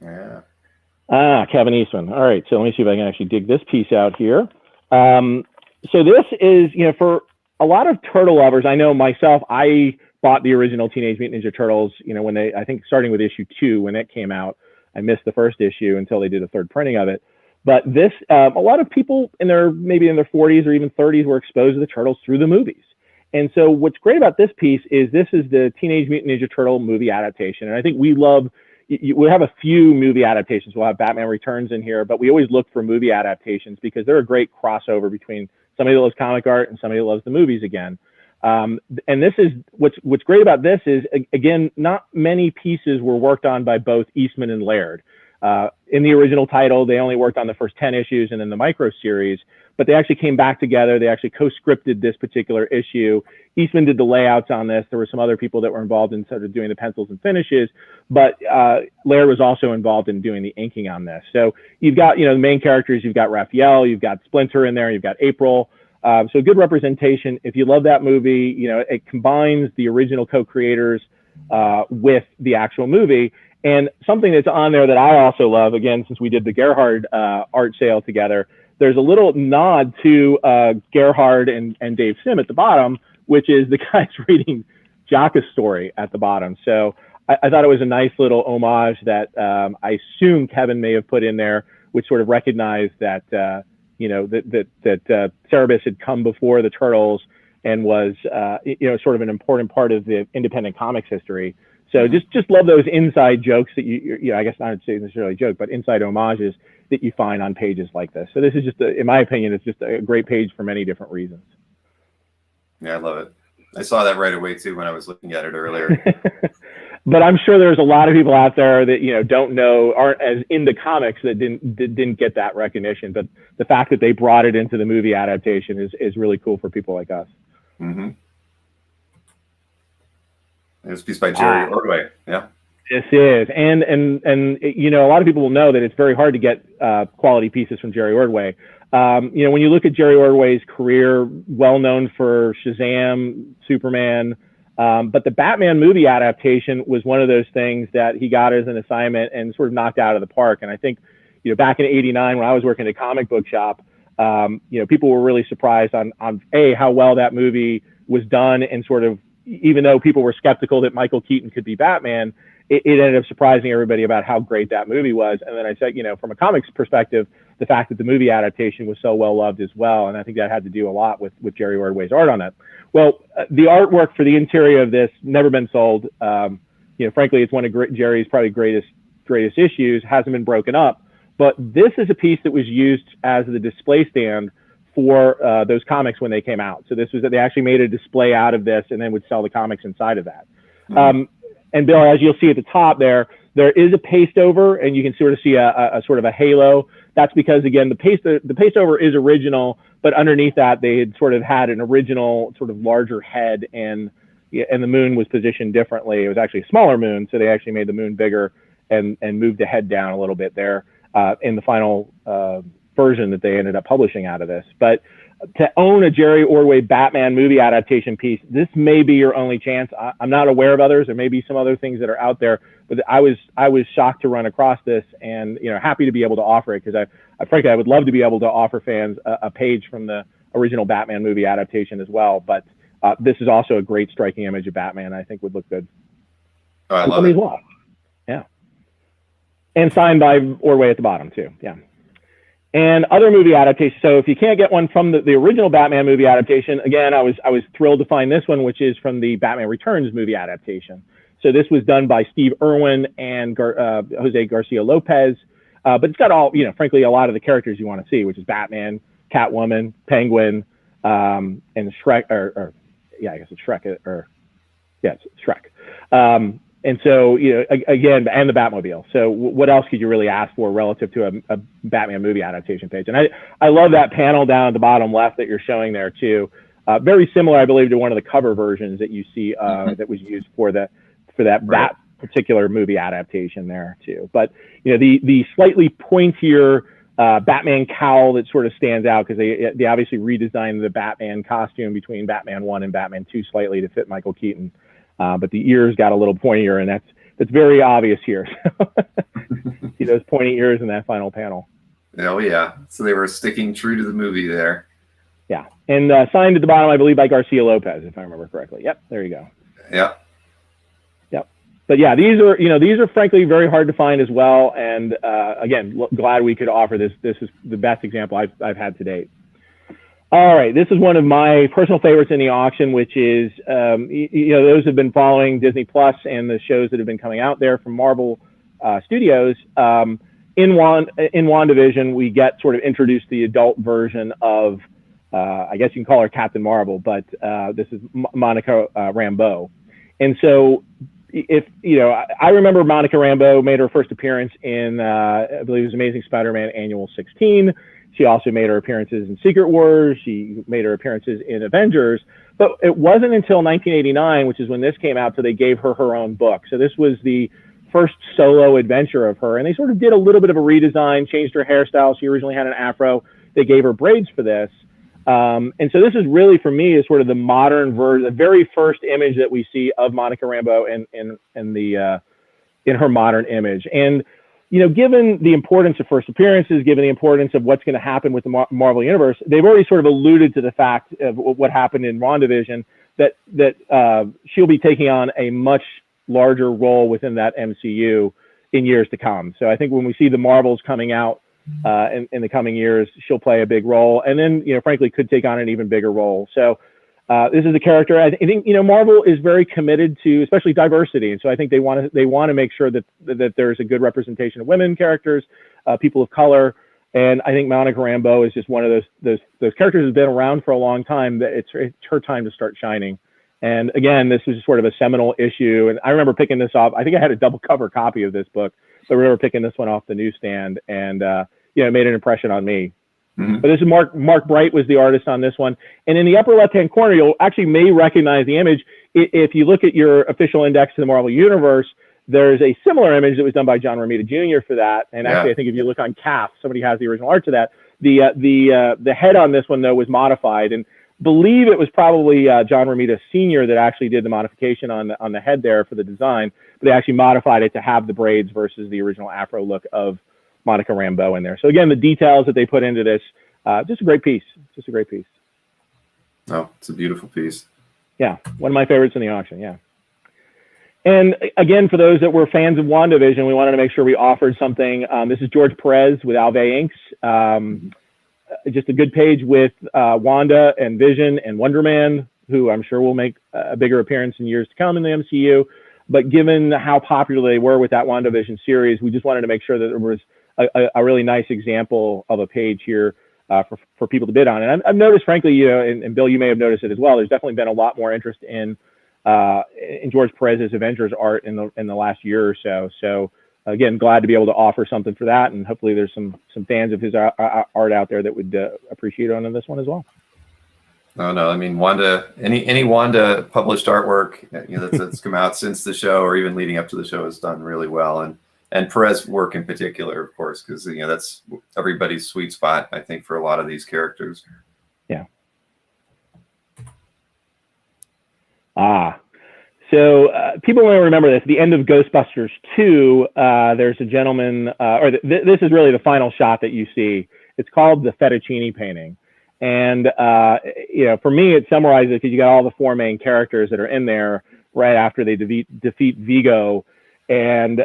Yeah. Kevin Eastman. All right, so let me see if I can actually dig this piece out here. So this is, for a lot of turtle lovers, I know myself, I bought the original Teenage Mutant Ninja Turtles, when I think starting with issue 2, when it came out. I missed the first issue until they did a third printing of it. But this, a lot of people maybe in their 40s or even 30s were exposed to the Turtles through the movies. And so what's great about this piece is this is the Teenage Mutant Ninja Turtle movie adaptation. And I think we have a few movie adaptations. We'll have Batman Returns in here, but we always look for movie adaptations because they're a great crossover between somebody that loves comic art and somebody that loves the movies again. And this is what's great about this is, again, not many pieces were worked on by both Eastman and Laird. In the original title, they only worked on the first 10 issues and then the micro series, but they actually came back together. They actually co-scripted this particular issue. Eastman did the layouts on this. There were some other people that were involved in sort of doing the pencils and finishes, but Laird was also involved in doing the inking on this. So you've got, the main characters, you've got Raphael, you've got Splinter in there, you've got April. So good representation. If you love that movie, it combines the original co-creators with the actual movie. And something that's on there that I also love, again, since we did the Gerhard art sale together, there's a little nod to Gerhard and Dave Sim at the bottom, which is the guys reading Jaka's story at the bottom. So I thought it was a nice little homage that I assume Kevin may have put in there, which sort of recognized that that Cerebus had come before the Turtles and was sort of an important part of the independent comics history. So just love those inside jokes that you know, I guess not necessarily joke, but inside homages that you find on pages like this. So this is just, in my opinion, it's just a great page for many different reasons. Yeah, I love it. I saw that right away too when I was looking at it earlier. But I'm sure there's a lot of people out there that, you know, don't know, aren't as into comics, that didn't get that recognition. But the fact that they brought it into the movie adaptation is really cool for people like us. Mm-hmm. It's a piece by Jerry Ordway. Yeah. This is, and you know, a lot of people will know that it's very hard to get quality pieces from Jerry Ordway. You know, when you look at Jerry Ordway's career, well known for Shazam, Superman, but the Batman movie adaptation was one of those things that he got as an assignment and sort of knocked out of the park. And I think, you know, back in '89 when I was working at a comic book shop, you know, people were really surprised on how well that movie was done, and sort of, even though people were skeptical that Michael Keaton could be Batman, it ended up surprising everybody about how great that movie was. And then I said, you know, from a comics perspective, the fact that the movie adaptation was so well loved as well. And I think that had to do a lot with Jerry Ordway's art on that. Well, the artwork for the interior of this never been sold. You know, frankly, it's one of Jerry's probably greatest issues, hasn't been broken up. But this is a piece that was used as the display stand for those comics when they came out. So this was that they actually made a display out of this and then would sell the comics inside of that. And Bill, as you'll see at the top there is a paste over, and you can sort of see a sort of a halo. That's because, again, the paste over is original, but underneath that they had sort of had an original sort of larger head, and the moon was positioned differently. It was actually a smaller moon, so they actually made the moon bigger and moved the head down a little bit there in the final version that they ended up publishing out of this. But to own a Jerry Ordway Batman movie adaptation piece, this may be your only chance. I'm not aware of others. There may be some other things that are out there, but I was shocked to run across this, and, you know, happy to be able to offer it, because frankly, I would love to be able to offer fans a page from the original Batman movie adaptation as well. But this is also a great striking image of Batman. I think would look good. Oh, I love it. As well. Yeah. And signed by Ordway at the bottom too. Yeah. And other movie adaptations. So if you can't get one from the original Batman movie adaptation, again, I was thrilled to find this one, which is from the Batman Returns movie adaptation. So this was done by Steve Irwin and Jose Garcia Lopez, but it's got all, you know, frankly, a lot of the characters you want to see, which is Batman, Catwoman, Penguin, and Shrek, I guess it's Shrek, it's Shrek. And so, you know, again, and the Batmobile. So what else could you really ask for relative to a Batman movie adaptation page? And I love that panel down at the bottom left that you're showing there too. Very similar, I believe, to one of the cover versions that you see that was used for that particular movie adaptation there too. But, you know, the slightly pointier Batman cowl that sort of stands out, because they obviously redesigned the Batman costume between Batman 1 and Batman 2 slightly to fit Michael Keaton. But the ears got a little pointier, and that's very obvious here. See those pointy ears in that final panel. Oh yeah, so they were sticking true to the movie there. Yeah, and signed at the bottom, I believe, by Garcia Lopez, if I remember correctly. Yep, there you go. Yeah. Yep. But yeah, these are frankly very hard to find as well. And again, glad we could offer this. This is the best example I've had to date. All right, this is one of my personal favorites in the auction, which is, you know, those who have been following Disney Plus and the shows that have been coming out there from Marvel Studios. In WandaVision, we get sort of introduced the adult version of, I guess you can call her Captain Marvel, but this is Monica Rambeau. And so, if you know, I remember Monica Rambeau made her first appearance in, I believe it was Amazing Spider-Man Annual 16. She also made her appearances in Secret Wars. She made her appearances in Avengers. But it wasn't until 1989, which is when this came out, so they gave her her own book. So this was the first solo adventure of her. And they sort of did a little bit of a redesign, changed her hairstyle. She originally had an afro. They gave her braids for this. And so this is really, for me, is sort of the modern version, the very first image that we see of Monica Rambeau in her modern image. And you know, given the importance of first appearances, given the importance of what's going to happen with the Marvel Universe, they've already sort of alluded to the fact of what happened in WandaVision, that she'll be taking on a much larger role within that MCU in years to come. So I think when we see the Marvels coming out in the coming years, she'll play a big role, and then, you know, frankly, could take on an even bigger role. So This is a character. I think Marvel is very committed to, especially diversity, and so I think they want to make sure that there's a good representation of women characters, people of color, and I think Monica Rambeau is just one of those characters who's been around for a long time. That it's her time to start shining. And again, this was sort of a seminal issue, and I remember picking this off. I think I had a double cover copy of this book, but I remember picking this one off the newsstand, and it made an impression on me. Mm-hmm. But this is Mark Bright was the artist on this one. And in the upper left-hand corner, you'll actually may recognize the image. If you look at your official index to the Marvel Universe, there's a similar image that was done by John Romita Jr. for that. And actually, I think if you look on CAF, somebody has the original art to that. The head on this one, though, was modified. And believe it was probably John Romita Sr. that actually did the modification on the head there for the design. But they actually modified it to have the braids versus the original Afro look of Monica Rambeau in there. So again, the details that they put into this, just a great piece. Just a great piece. Oh, it's a beautiful piece. Yeah, one of my favorites in the auction. Yeah. And again, for those that were fans of WandaVision, we wanted to make sure we offered something. This is George Perez with Alvey Inks. Just a good page with Wanda and Vision and Wonder Man, who I'm sure will make a bigger appearance in years to come in the MCU. But given how popular they were with that WandaVision series, we just wanted to make sure that there was a really nice example of a page here for people to bid on. And I've noticed, frankly, and Bill, you may have noticed it as well, there's definitely been a lot more interest in George Perez's Avengers art in the last year or so. So again, glad to be able to offer something for that, and hopefully there's some fans of his art out there that would appreciate on this one as well. No, I mean, Wanda, any Wanda published artwork that's come out since the show or even leading up to the show has done really well, and Perez work in particular, of course, because that's everybody's sweet spot, I think, for a lot of these characters. Yeah. So people may remember this. At the end of Ghostbusters 2, there's a gentleman, this is really the final shot that you see. It's called the Fettuccine Painting. And, for me, it summarizes it because you got all the four main characters that are in there right after they defeat Vigo and,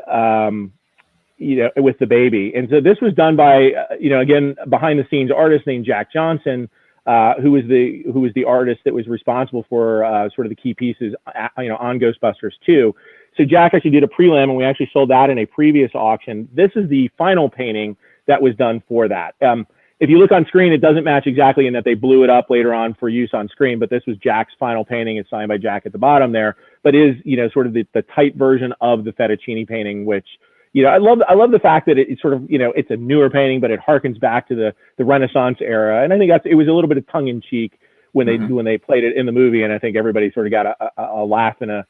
with the baby. And so this was done by, again, behind the scenes artist named Jack Johnson, who was the artist that was responsible for sort of the key pieces, on Ghostbusters 2. So Jack actually did a prelim, and we actually sold that in a previous auction. This is the final painting that was done for that. If you look on screen, it doesn't match exactly in that they blew it up later on for use on screen, but this was Jack's final painting. It's signed by Jack at the bottom there, but is, sort of the tight version of the Fettuccine painting, which, I love the fact that it's sort of, it's a newer painting, but it harkens back to the Renaissance era. And I think it was a little bit of tongue in cheek when they played it in the movie. And I think everybody sort of got a laugh and a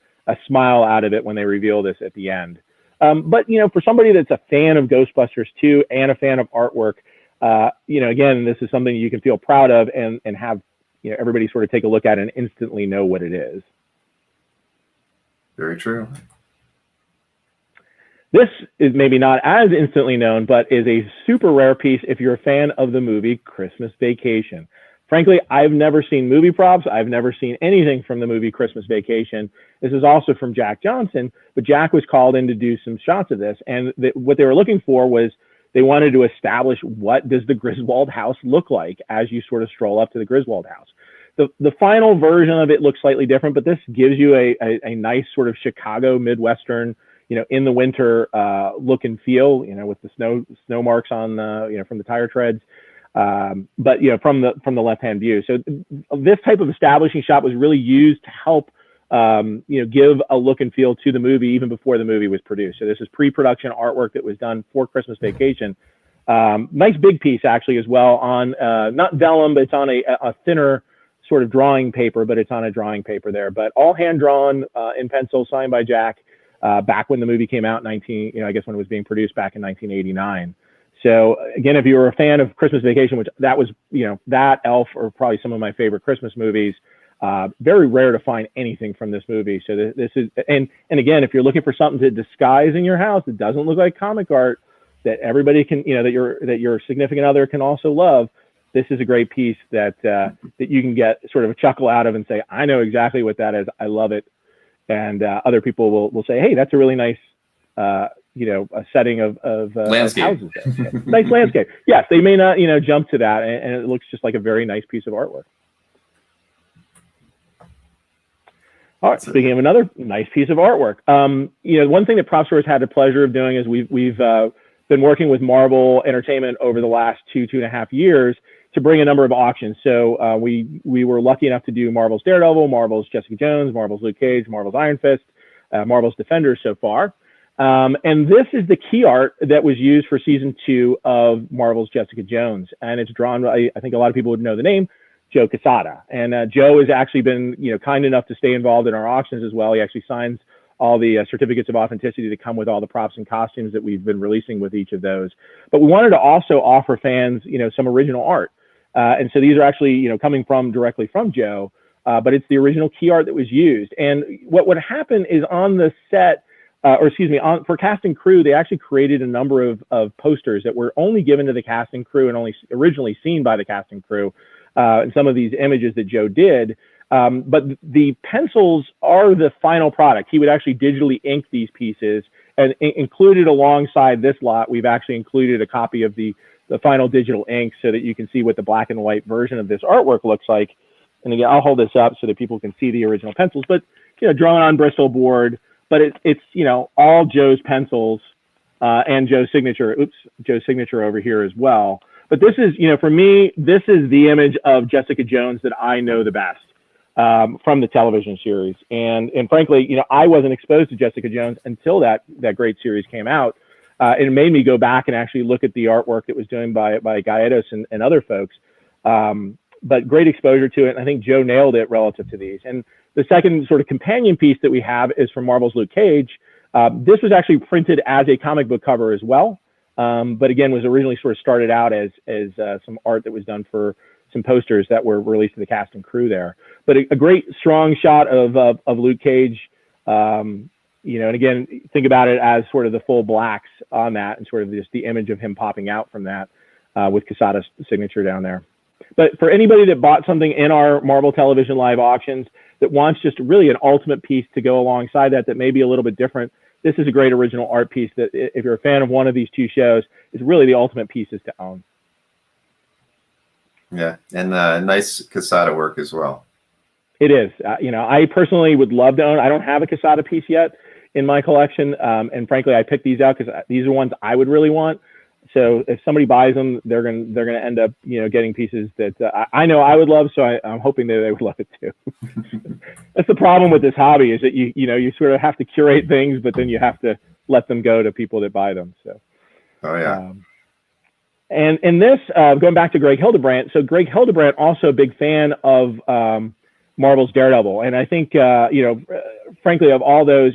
smile out of it when they reveal this at the end. But, for somebody that's a fan of Ghostbusters 2 and a fan of artwork, again, this is something you can feel proud of and have, everybody sort of take a look at and instantly know what it is. Very true. This is maybe not as instantly known, but is a super rare piece if you're a fan of the movie Christmas Vacation. Frankly, I've never seen movie props. I've never seen anything from the movie Christmas Vacation. This is also from Jack Johnson, but Jack was called in to do some shots of this. And what they were looking for was they wanted to establish what does the Griswold House look like as you sort of stroll up to the Griswold House. The final version of it looks slightly different, but this gives you a nice sort of Chicago Midwestern, in the winter look and feel, with the snow marks on, from the tire treads, but from the left-hand view. So this type of establishing shot was really used to help, give a look and feel to the movie even before the movie was produced. So this is pre-production artwork that was done for Christmas Vacation. Nice big piece actually as well on not vellum, but it's on a thinner sort of drawing paper, but it's on a drawing paper there. But all hand drawn in pencil, signed by Jack. Back when the movie came out, I guess when it was being produced back in 1989. So again, if you were a fan of Christmas Vacation, which that was, that Elf are probably some of my favorite Christmas movies. Very rare to find anything from this movie. So this is, and again, if you're looking for something to disguise in your house that doesn't look like comic art that everybody can, that your significant other can also love, this is a great piece that you can get sort of a chuckle out of and say, I know exactly what that is. I love it. And other people will say, hey, that's a really nice, a setting of landscape. Of houses. Nice landscape. Yes, they may not, jump to that, and it looks just like a very nice piece of artwork. All right, speaking of another nice piece of artwork, one thing that Prop Store's had the pleasure of doing is we've been working with Marvel Entertainment over the last 2.5 years to bring a number of auctions. So we were lucky enough to do Marvel's Daredevil, Marvel's Jessica Jones, Marvel's Luke Cage, Marvel's Iron Fist, Marvel's Defenders so far. And this is the key art that was used for season 2 of Marvel's Jessica Jones. And it's drawn by, I think a lot of people would know the name, Joe Quesada. And Joe has actually been, kind enough to stay involved in our auctions as well. He actually signs all the certificates of authenticity that come with all the props and costumes that we've been releasing with each of those. But we wanted to also offer fans, some original art. And so these are actually, coming directly from Joe, but it's the original key art that was used. And what would happen is on the set, for cast and crew, they actually created a number of posters that were only given to the cast and crew and only originally seen by the cast and crew. And some of these images that Joe did, but the pencils are the final product. He would actually digitally ink these pieces, and included alongside this lot, we've actually included a copy of the final digital ink so that you can see what the black and white version of this artwork looks like. And again, I'll hold this up so that people can see the original pencils, but drawn on Bristol board, but it's all Joe's pencils and Joe's signature. Joe's signature over here as well. But this is, for me, this is the image of Jessica Jones that I know the best from the television series. And frankly, I wasn't exposed to Jessica Jones until that great series came out. It made me go back and actually look at the artwork that was done by Gaetos and other folks. But great exposure to it. And I think Joe nailed it relative to these. And the second sort of companion piece that we have is from Marvel's Luke Cage. This was actually printed as a comic book cover as well. But again, was originally sort of started out as some art that was done for some posters that were released to the cast and crew there. But a great strong shot of Luke Cage, and again, think about it as sort of the full blacks on that and sort of just the image of him popping out from that with Quesada's signature down there. But for anybody that bought something in our Marvel Television Live auctions that wants just really an ultimate piece to go alongside that may be a little bit different, this is a great original art piece that, if you're a fan of one of these two shows, is really the ultimate pieces to own. Yeah, and nice Quesada work as well. It is. I personally would love to own. I don't have a Quesada piece yet in my collection, and frankly, I picked these out because these are ones I would really want. So if somebody buys them, they're gonna end up getting pieces that I know I would love. So I'm hoping that they would love it too. That's the problem with this hobby, is that you sort of have to curate things, but then you have to let them go to people that buy them. So. Oh yeah. And in this, going back to Greg Hildebrandt. So Greg Hildebrandt, also a big fan of Marvel's Daredevil, and I think frankly, of all those,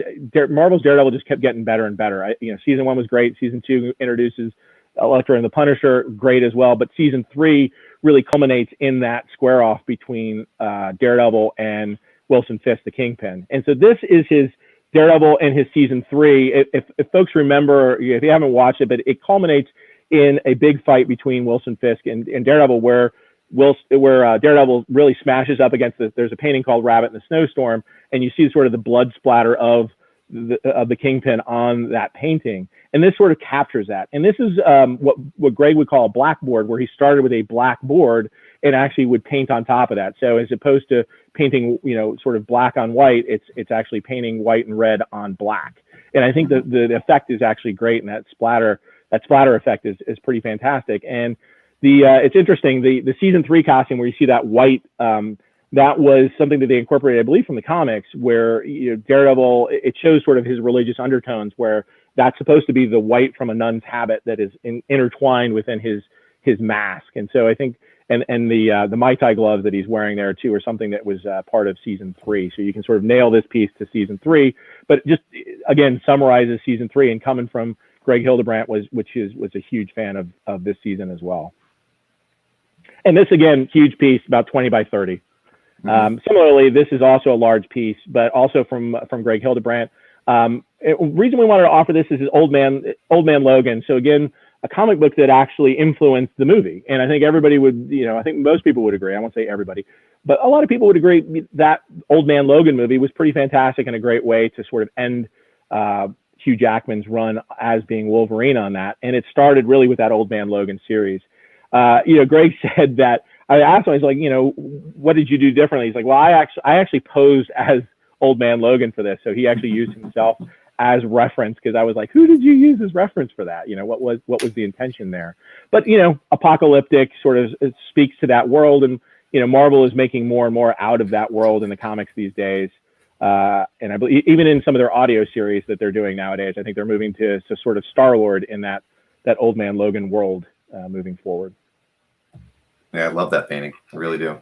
Marvel's Daredevil just kept getting better and better. Season 1 was great. Season 2 introduces Elektra and the Punisher, great as well. But season 3 really culminates in that square off between Daredevil and Wilson Fisk, the Kingpin. And so this is his Daredevil in his season 3. If folks remember, if you haven't watched it, but it culminates in a big fight between Wilson Fisk and Daredevil, where Daredevil really smashes up against there's a painting called Rabbit in the Snowstorm, and you see sort of the blood splatter of the Kingpin on that painting. And this sort of captures that. And this is what Greg would call a blackboard, where he started with a blackboard and actually would paint on top of that. So as opposed to painting, sort of black on white, it's actually painting white and red on black. And I think the effect is actually great, and that splatter effect is pretty fantastic. And it's interesting, the season 3 costume where you see that white, that was something that they incorporated, I believe, from the comics, where Daredevil, it shows sort of his religious undertones, where that's supposed to be the white from a nun's habit that is intertwined within his mask. And so I think, and the Mai Tai gloves that he's wearing there too, are something that was part of season 3. So you can sort of nail this piece to season 3, but just again summarizes season 3, and coming from Greg Hildebrandt was a huge fan of this season as well. And this, again, huge piece, about 20 by 30. Similarly, this is also a large piece, but also from Greg Hildebrandt. Reason we wanted to offer this is his Old Man Logan. So again, a comic book that actually influenced the movie. And I think everybody would, I think most people would agree. I won't say everybody, but a lot of people would agree that Old Man Logan movie was pretty fantastic and a great way to sort of end Hugh Jackman's run as being Wolverine on that. And it started really with that Old Man Logan series. Greg said that, I asked him, he's like, what did you do differently? He's like, well, I actually posed as Old Man Logan for this. So he actually used himself as reference, because I was like, who did you use as reference for that? You know, what was the intention there? But, you know, apocalyptic sort of, it speaks to that world. And, you know, Marvel is making more and more out of that world in the comics these days. And I believe even in some of their audio series that they're doing nowadays, I think they're moving to sort of Star-Lord in that Old Man Logan world moving forward. Yeah, I love that painting. I really do.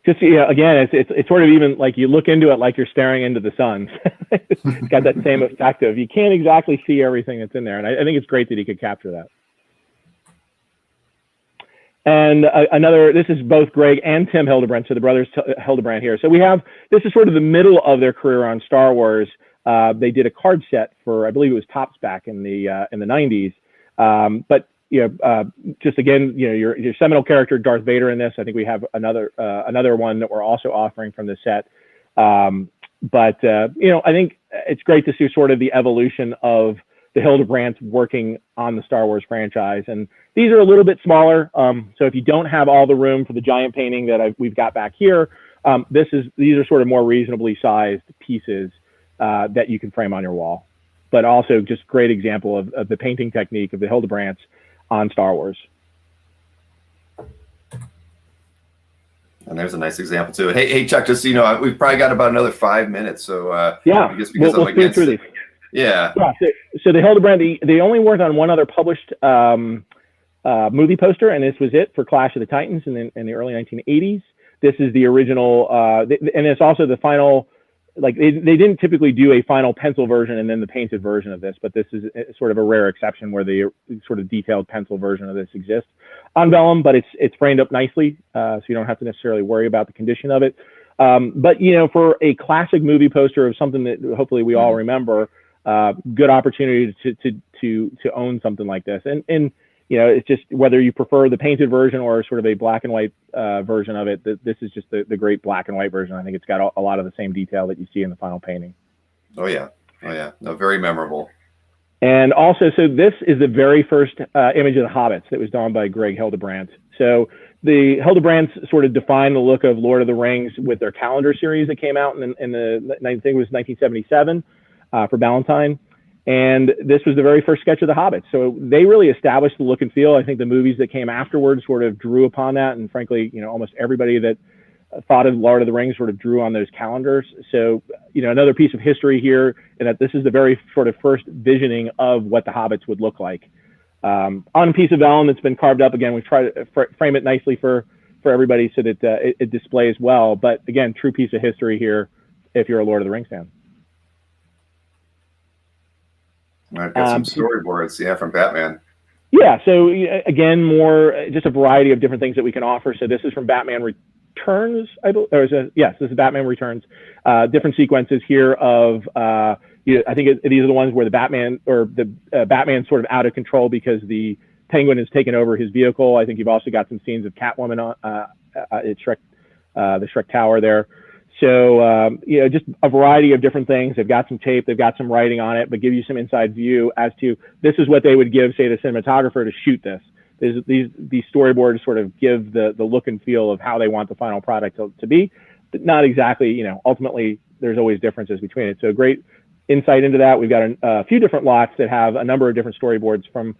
Just, yeah, again, it's sort of even like you look into it like you're staring into the sun. It's got that same effect of you can't exactly see everything that's in there. And I think it's great that he could capture that. And this is both Greg and Tim Hildebrandt, so the brothers Hildebrand here. So this is sort of the middle of their career on Star Wars. They did a card set for, I believe it was Topps back in the 90s. But you know, just again, you know, your seminal character Darth Vader in this. I think we have another one that we're also offering from the set. But you know, I think it's great to see sort of the evolution of the Hildebrandt working on the Star Wars franchise. And these are a little bit smaller. So if you don't have all the room for the giant painting that we've got back here, these are sort of more reasonably sized pieces that you can frame on your wall. But also just great example of the painting technique of the Hildebrandts on Star Wars. And there's a nice example too. Hey, Chuck, just so you know, we've probably got about another 5 minutes. So yeah, I guess because we'll speed through these. Yeah. So the Hildebrand, they only worked on one other published movie poster, and this was it for Clash of the Titans in the early 1980s. This is the original, and it's also the final. Like they didn't typically do a final pencil version and then the painted version of this, but this is sort of a rare exception where the sort of detailed pencil version of this exists on vellum, but it's framed up nicely, so you don't have to necessarily worry about the condition of it. But you know, for a classic movie poster of something that hopefully we all remember, good opportunity to own something like this. And you know, it's just whether you prefer the painted version or sort of a black and white version of it, this is just the great black and white version. I think it's got a lot of the same detail that you see in the final painting. Oh yeah. No, very memorable. And also, so this is the very first image of the Hobbits that was done by Greg Hildebrandt. So the Hildebrandts sort of defined the look of Lord of the Rings with their calendar series that came out in the I think it was 1977 for Ballantine. And this was the very first sketch of the Hobbit. So they really established the look and feel. I think the movies that came afterwards sort of drew upon that. And frankly, you know, almost everybody that thought of Lord of the Rings sort of drew on those calendars. So, you know, another piece of history here, and that this is the very sort of first visioning of what the Hobbits would look like. On a piece of vellum that's been carved up. Again, we've tried to frame it nicely for everybody so that it displays well. But again, true piece of history here if you're a Lord of the Rings fan. I've got some storyboards, from Batman. Yeah, so again, more just a variety of different things that we can offer. So this is from Batman Returns, yes, this is Batman Returns. Different sequences here of, I think these are the ones where the Batman Batman's sort of out of control because the Penguin has taken over his vehicle. I think you've also got some scenes of Catwoman at Shrek, the Shrek Tower there. So, you know, just a variety of different things. They've got some tape, they've got some writing on it, but give you some inside view as to this is what they would give, say, the cinematographer to shoot this. These storyboards sort of give the look and feel of how they want the final product to be, but not exactly, you know, ultimately there's always differences between it. So great insight into that. We've got a few different lots that have a number of different storyboards from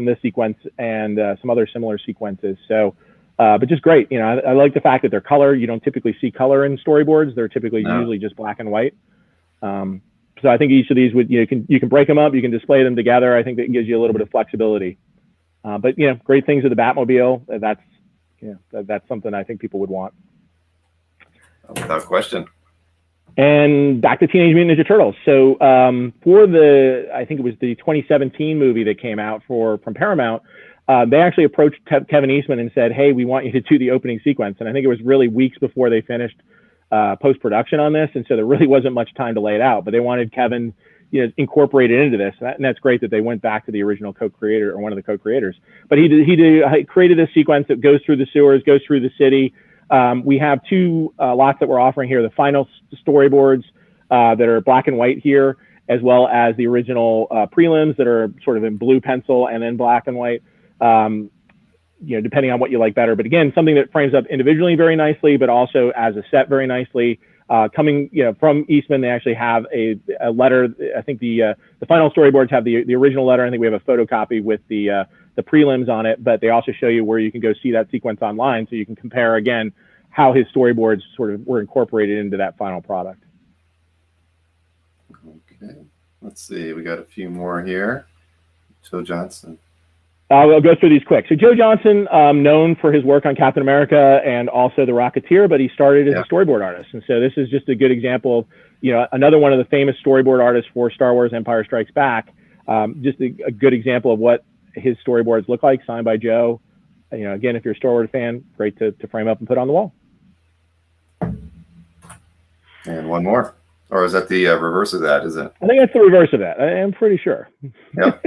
this sequence and some other similar sequences. So, but just great. You know, I like the fact that they're color. You don't typically see color in storyboards. They're typically usually just black and white. So I think each of these you can break them up. You can display them together. I think that gives you a little bit of flexibility. But you know, great things with the Batmobile. That's something I think people would want. Without question. And back to Teenage Mutant Ninja Turtles. So for I think it was the 2017 movie that came out from Paramount. They actually approached Kevin Eastman and said, "Hey, we want you to do the opening sequence." And I think it was really weeks before they finished post-production on this, and so there really wasn't much time to lay it out. But they wanted Kevin, you know, incorporated into this, and that's great that they went back to the original co-creator or one of the co-creators. But he created this sequence that goes through the sewers, goes through the city. We have two lots that we're offering here: the final storyboards that are black and white here, as well as the original prelims that are sort of in blue pencil and then black and white. You know, depending on what you like better, but again, something that frames up individually very nicely, but also as a set very nicely. Coming, from Eastman, they actually have a letter. I think the final storyboards have the original letter. I think we have a photocopy with the prelims on it, but they also show you where you can go see that sequence online, so you can compare again how his storyboards sort of were incorporated into that final product. Okay, let's see. We got a few more here. Joe Johnston. We'll go through these quick. So Joe Johnston, known for his work on Captain America and also The Rocketeer, but he started as a storyboard artist. And so this is just a good example of, another one of the famous storyboard artists for Star Wars Empire Strikes Back. Just a good example of what his storyboards look like, signed by Joe. Again, if you're a Star Wars fan, great to frame up and put on the wall. And one more. Or is that the reverse of that, is it? I think that's the reverse of that. I am pretty sure. Yeah.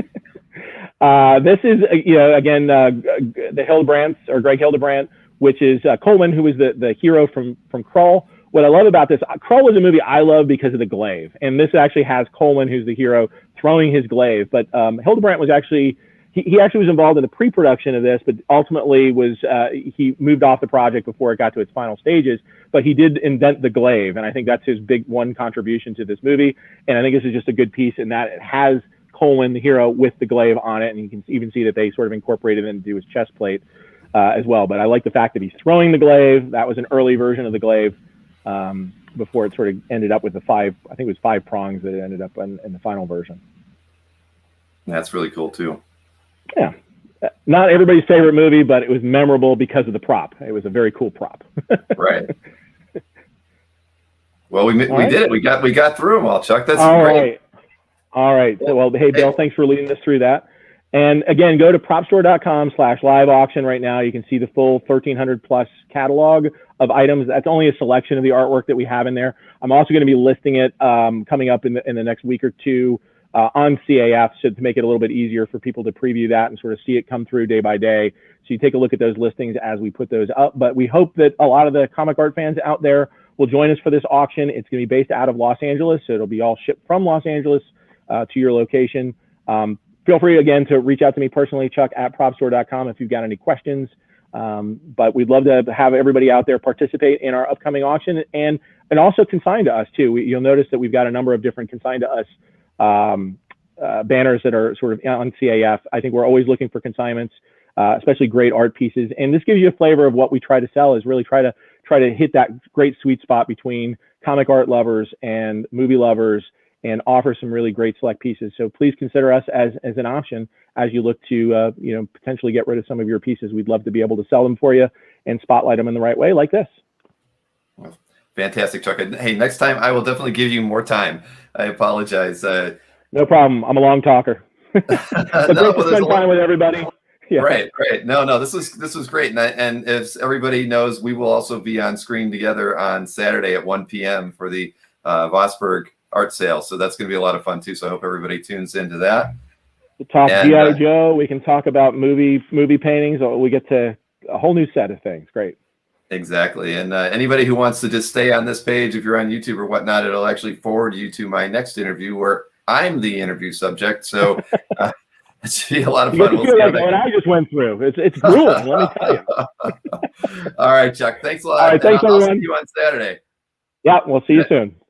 This is, again, the Hildebrandt, or Greg Hildebrandt, which is Coleman, who was the hero from Krull. What I love about this, Krull is a movie I love because of the glaive. And this actually has Coleman, who's the hero, throwing his glaive. But Hildebrandt was actually, he actually was involved in the pre-production of this, but ultimately he moved off the project before it got to its final stages. But he did invent the glaive, and I think that's his big one contribution to this movie. And I think this is just a good piece in that it has Coleman, the hero, with the glaive on it, and you can even see that they sort of incorporated it into his chest plate as well. But I like the fact that he's throwing the glaive. That was an early version of the glaive before it sort of ended up with the I think it was 5 prongs that it ended up in the final version. That's really cool too. Yeah. Not everybody's favorite movie, but it was memorable because of the prop. It was a very cool prop. Right. Well, we did it. We got through them all, Chuck. That's all great. Right. All right. So, well, hey, Bill, thanks for leading us through that. And again, go to propstore.com/live auction right now. You can see the full 1,300 plus catalog of items. That's only a selection of the artwork that we have in there. I'm also going to be listing it coming up in the next week or two on CAF, so to make it a little bit easier for people to preview that and sort of see it come through day by day. So you take a look at those listings as we put those up. But we hope that a lot of the comic art fans out there will join us for this auction. It's going to be based out of Los Angeles, so it'll be all shipped from Los Angeles to your location. Feel free, again, to reach out to me personally, Chuck, at propstore.com, if you've got any questions. But we'd love to have everybody out there participate in our upcoming auction and also consign to us, too. You'll notice that we've got a number of different consign to us banners that are sort of on CAF. I think we're always looking for consignments, especially great art pieces. And this gives you a flavor of what we try to sell, is really try to hit that great sweet spot between comic art lovers and movie lovers, and offer some really great select pieces. So please consider us as an option as you look to potentially get rid of some of your pieces. We'd love to be able to sell them for you and spotlight them in the right way, like this. Well, fantastic, Chuck. Hey, next time I will definitely give you more time. I apologize. No problem. I'm a long talker. But no, great to spend time with everybody. Yeah. Right. No, this was great. And as everybody knows, we will also be on screen together on Saturday at 1 p.m. for the Vosburg art sale. So that's going to be a lot of fun too. So I hope everybody tunes into that. We'll talk G.I. Joe. We can talk about movie paintings. We get to a whole new set of things. Great. Exactly. And anybody who wants to just stay on this page, if you're on YouTube or whatnot, it'll actually forward you to my next interview where I'm the interview subject. So it should be a lot of fun. We'll like what I just went through. It's grueling, let me tell you. All right, Chuck. Thanks a lot. All right, thanks, everyone. I'll see you on Saturday. Yeah, we'll see you soon.